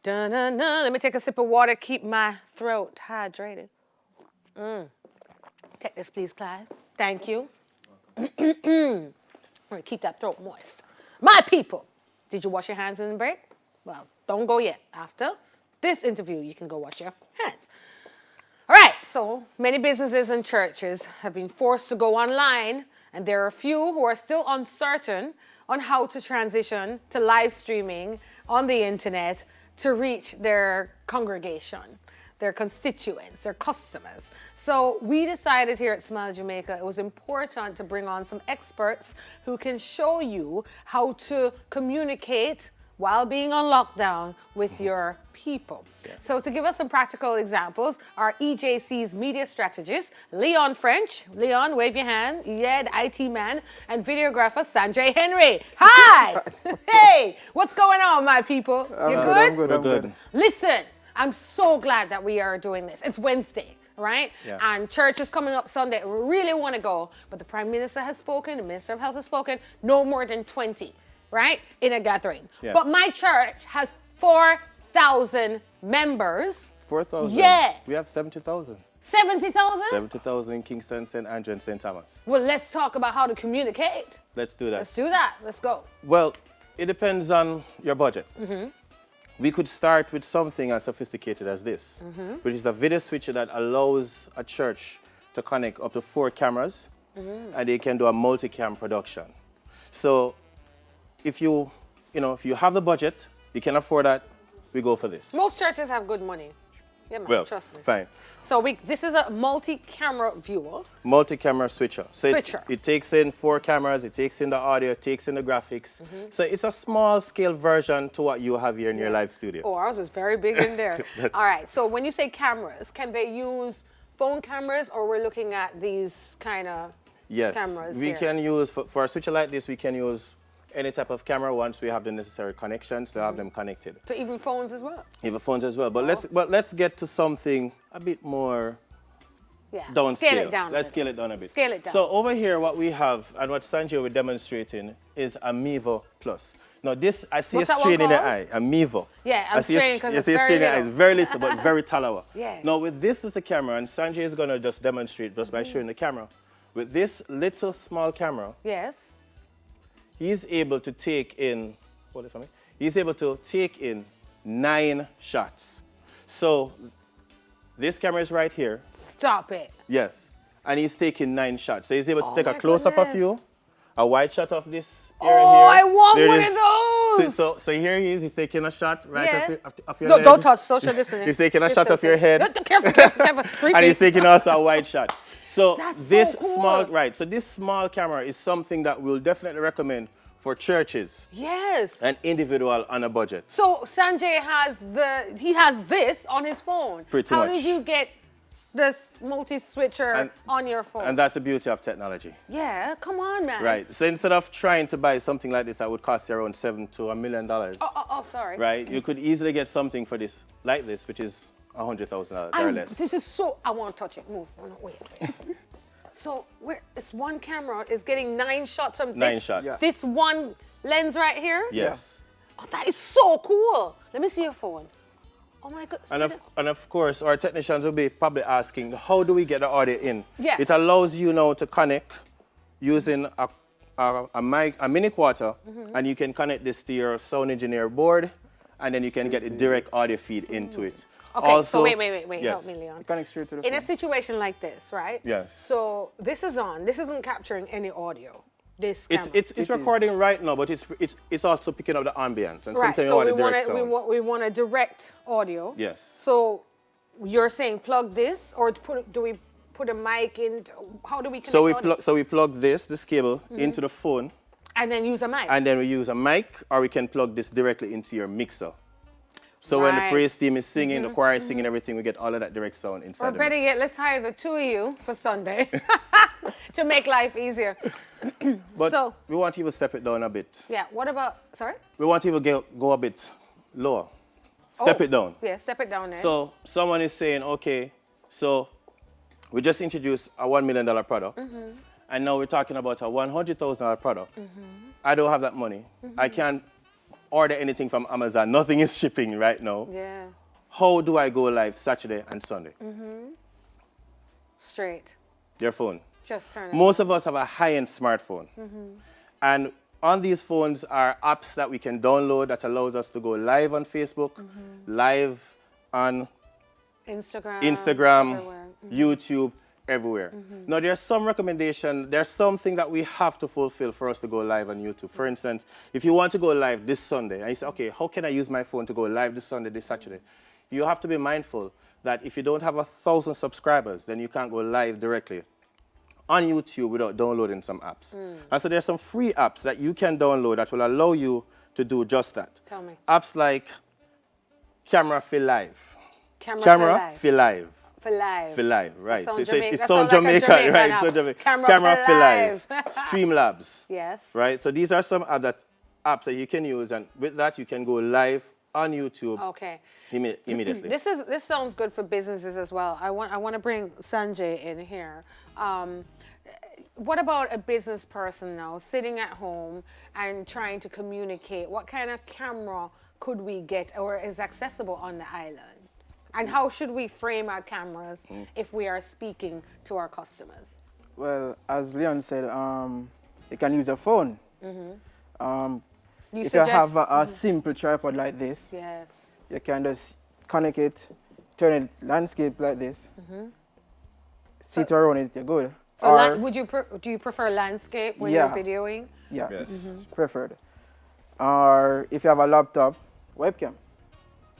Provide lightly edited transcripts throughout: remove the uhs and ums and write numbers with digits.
Dun-dun-dun. Let me take a sip of water, keep my throat hydrated. Take this, please, Clive. Thank you. I'm going to keep that throat moist. My people, did you wash your hands in the break? Well, don't go yet. After this interview, you can go wash your hands. All right, so many businesses and churches have been forced to go online, and there are a few who are still uncertain on how to transition to live streaming on the internet to reach their congregation, their constituents, their customers. So we decided here at Smile Jamaica it was important to bring on some experts who can show you how to communicate while being on lockdown with your people. Yeah. So to give us some practical examples, our EJC's media strategist, Leon French. Leon, wave your hand. Yeah, the IT man. And videographer, Sanjay Henry. Hi! Hey! What's going on, my people? You good? I'm good. Listen, I'm so glad that we are doing this. It's Wednesday, right? Yeah. And church is coming up Sunday. We really want to go, but the Prime Minister has spoken, the Minister of Health has spoken, no more than 20. Right? In a gathering. Yes. But my church has 4,000 members. 4,000? Yeah. We have 70,000. 70,000? 70,000 in Kingston, St. Andrew, and St. Thomas. Well, let's talk about how to communicate. Let's do that. Let's do that. Let's go. Well, it depends on your budget. We could start with something as sophisticated as this, which is a video switcher that allows a church to connect up to 4 cameras, and they can do a multi-cam production. So if you have the budget, you can afford that, we go for this. Most churches have good money. Yeah, man, Well, trust me. fine. So this is a multi-camera viewer. Multi-camera switcher. So Switcher. It takes in 4 cameras, it takes in the audio, it takes in the graphics. So it's a small-scale version to what you have here in your live studio. Oh, ours is very big in there. All right, so when you say cameras, can they use phone cameras, or we're looking at these kind of cameras we here? can use, for a switcher like this, we can use any type of camera once we have the necessary connections to have them connected. So even phones as well? Even phones as well. But let's get to something a bit more downscale. Scale it down. Let's scale it down a bit. Scale it down. So over here, what we have and what Sanjay was demonstrating is a Mevo Plus. Now this, I see What's a that strain one in the called? eye, a Mevo. Yeah, I'm straining because it's a very strain in the eye. little. It's very little, but very talawa. Yeah. Now with this little camera, and Sanjay is going to just demonstrate just by showing the camera. With this little small camera, Yes. he's able to take in, hold it for me, he's able to take in 9 shots. So this camera is right here. Stop it. Yes. And he's taking 9 shots. So he's able to Oh take a my close-up of goodness. you, a wide shot of this area here. Oh, I want There one it of is. those. So here he is. He's taking a shot right Yeah. of your No, head. don't touch social distancing. He's taking a Just shot of your don't say- head. Careful, careful. 3 And he's feet. taking also a wide shot. So That's this so cool. so this small camera is something that we'll definitely recommend for churches Yes. and individual on a budget. So Sanjay has this on his phone. Pretty How much. did you get this multi-switcher on your phone? And that's the beauty of technology. Yeah, come on, man. Right. So instead of trying to buy something like this that would cost you around $7 to $1 million, Oh, sorry. right, you could easily get something for this like this, which is $100,000 or less. This is so. I want to touch it. Move. Oh, no, wait. So it's one camera is getting 9 shots from 9 shots. Yeah. this one lens right here. Yes. Oh, that is so cool. Let me see your phone. Oh my goodness. And of course, our technicians will be probably asking, how do we get the audio in? Yes. It allows you now to connect using a mic, a mini quarter, and you can connect this to your sound engineer board, and then you can get a direct audio feed into it. Okay, Also, so wait. yes. Help me, Leon. Connect straight to the In a phone. situation like this, right? Yes. So this is on. This isn't capturing any audio. This camera. It's recording right now, but it's also picking up the ambience, and right. sometimes you So want we the want direct to sound. we want a direct audio. Yes. So you're saying plug this, or do we put a mic in? How do we connect? So we plug this cable into the phone, and then use a mic. and then we use a mic, or we can plug this directly into your mixer. So when the Right. praise team is singing, the choir is singing, everything, we get all of that direct sound inside or the better mix. yet, let's hire the 2 of you for Sunday to make life easier. But so we want you to step it down a bit. yeah, what about? Sorry. We want you to go a bit lower. Step it down. Yeah, step it down there. So someone is saying, okay, so we just introduced a $1 million product, and now we're talking about a $100,000 product. I don't have that money. I can't order anything from Amazon. Nothing is shipping right now. Yeah. How do I go live Saturday and Sunday? Straight. Your phone. Just turn it. Most of us have a high-end smartphone. And on these phones are apps that we can download that allows us to go live on Facebook, live on Instagram, Instagram, everywhere. YouTube, everywhere. Now, there's some recommendation, there's something that we have to fulfill for us to go live on YouTube. For instance, if you want to go live this Sunday, and you say, okay, how can I use my phone to go live this Sunday, this Saturday? You have to be mindful that if you don't have 1,000 subscribers, then you can't go live directly on YouTube without downloading some apps. And so there's some free apps that you can download that will allow you to do just that. Tell me. Apps like Camera Feel Live. Camera Feel Live. For live. Feel Live, right. That So sounds it's that so sounds like a Jamaica, Jamaican right? app. So Jamaica. Camera Feel Feel Live. Streamlabs. Yes. Right. So these are some apps that you can use, and with that you can go live on YouTube Okay. immediately. This sounds good for businesses as well. I want to bring Sanjay in here. What about a business person now sitting at home and trying to communicate? What kind of camera could we get or is accessible on the island? And how should we frame our cameras if we are speaking to our customers? Well, as Leon said, you can use a phone. If you have a simple tripod like this, Yes. you can just connect it, turn it landscape like this, sit around it, you're good. So do you prefer landscape when you're videoing? Yeah, Yes. it's preferred. Or if you have a laptop, webcam.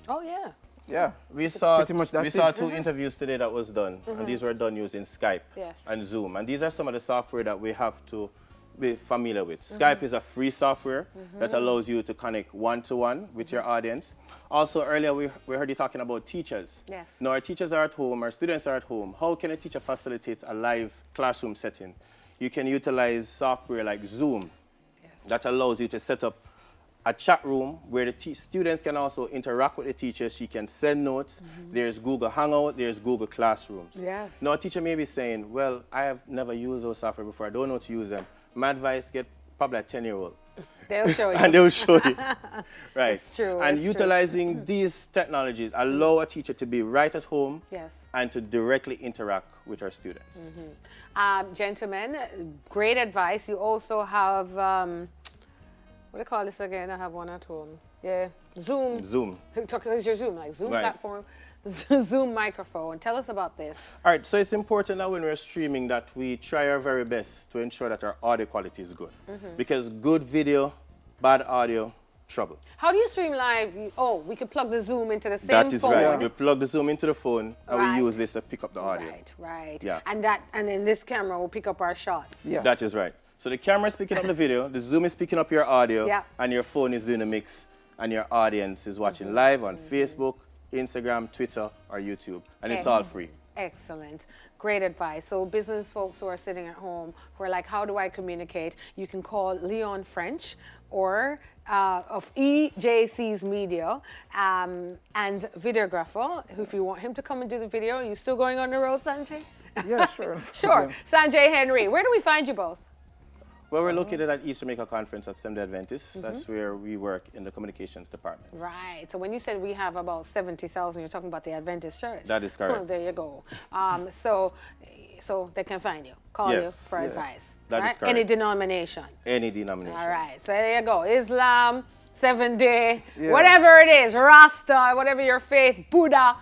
Oh, yeah. Yeah. We saw Pretty much that's it. two interviews today that was done, and these were done using Skype Yes. and Zoom. And these are some of the software that we have to be familiar with. Skype is a free software that allows you to connect one-to-one with your audience. Also, earlier we heard you talking about teachers. Yes. Now, our teachers are at home, our students are at home. How can a teacher facilitate a live classroom setting? You can utilize software like Zoom that allows you to set up a chat room where the students can also interact with the teachers. She can send notes. There's Google Hangout. There's Google Classrooms. Yes. Now, a teacher may be saying, well, I have never used those software before. I don't know how to use them. My advice, get probably a 10-year-old. They'll show you. And they'll show you. Right. It's true. And it's true. utilizing these technologies allow a teacher to be right at home Yes. and to directly interact with her students. Gentlemen, great advice. You also have, what do you call this again? I have one at home. Yeah, Zoom. Zoom. Talk about your Zoom, like Zoom Right. platform, Zoom microphone. Tell us about this. All right, so it's important that when we're streaming that we try our very best to ensure that our audio quality is good. Because good video, bad audio, trouble. How do you stream live? We could plug the Zoom into the same That is phone. right. We plug the Zoom into the phone and Right. we use this to pick up the audio. Right. Yeah. And then this camera will pick up our shots. Yeah. That is right. So the camera is picking up the video, the Zoom is picking up your audio, Yeah. and your phone is doing a mix, and your audience is watching live on Facebook, Instagram, Twitter, or YouTube, and it's all free. Excellent. Great advice. So business folks who are sitting at home who are like, how do I communicate? You can call Leon French or of EJC's Media and videographer, if you want him to come and do the video. Are you still going on the road, Sanjay? Yeah, sure. Sure. Sanjay Henry. Where do we find you both? Well, we're located at East Jamaica Conference of Seventh-day Adventists. That's where we work in the communications department. Right. So when you said we have about 70,000, you're talking about the Adventist Church. That is correct. Oh, there you go. So they can find you, call you Yes. for Yes. advice. That is right? correct. Any denomination. Any denomination. All right. So there you go. Islam, 7-day, Yeah. whatever it is, Rasta, whatever your faith, Buddha.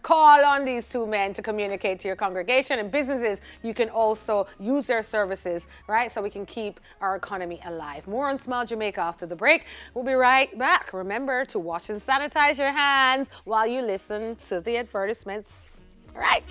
Call on these two men to communicate to your congregation and businesses. You can also use their services, right? So we can keep our economy alive. More on Smile Jamaica after the break. We'll be right back. Remember to wash and sanitize your hands while you listen to the advertisements. All right.